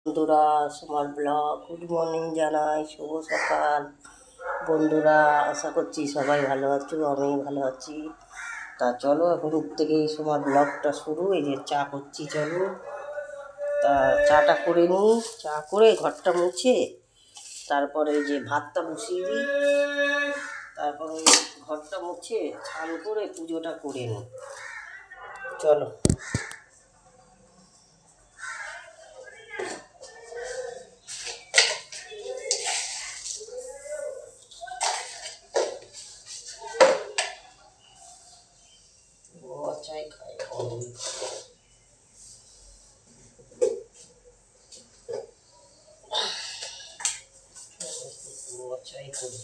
বন্ধুরা, তোমার blog good morning জানাই, শুভ সকাল। বন্ধুরা, আশা করছি সবাই ভালো আছো, আমি ভালো আছি। তা চলো এখন থেকেই তোমার ব্লগটা শুরু। এই যে চা করছি, চলো তা চাটা করে নিই। চা করে ঘরটা মুছে তারপরে এই যে ভাতটা বসিয়ে দিই, তারপরে ঘরটা মুছে স্নান করে পুজোটা করে নিই। চলো চাই খাই। চাই করি।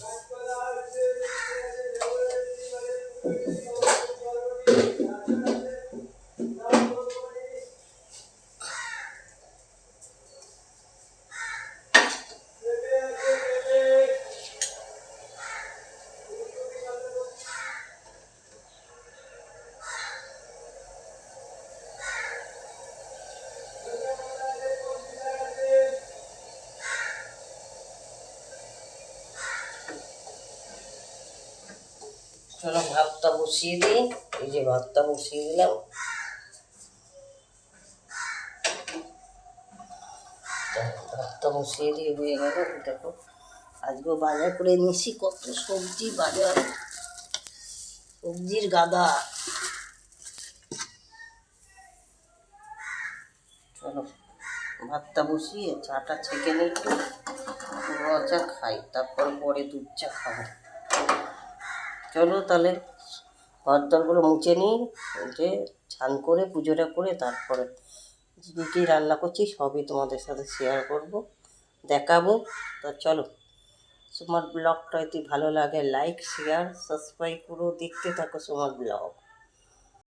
চলো ভাতটা বসিয়ে দিই। এই যে ভাতটা বসিয়ে দিলাম। ভাতটা বসিয়ে দিয়ে হয়ে গেল। দেখো আজকেও বাজার করে নিয়েছি, কত সবজি বাজার, সবজির গাদা। চলো ভাতটা বসিয়ে চাটা ছেঁকে নিই, একটু চা খাই, তারপর পরে দুধ চা খাবো। চলো তাহলে ঘর দরগুলো মুছে নিই, উঠে স্নান করে পুজোটা করে তারপরে কী কী রান্না করছি সবই তোমাদের সাথে শেয়ার করব, দেখাবো। তা চলো, তোমার ব্লগটা যদি ভালো লাগে লাইক শেয়ার সাবস্ক্রাইব করো, দেখতে থাকো তোমার ব্লগ।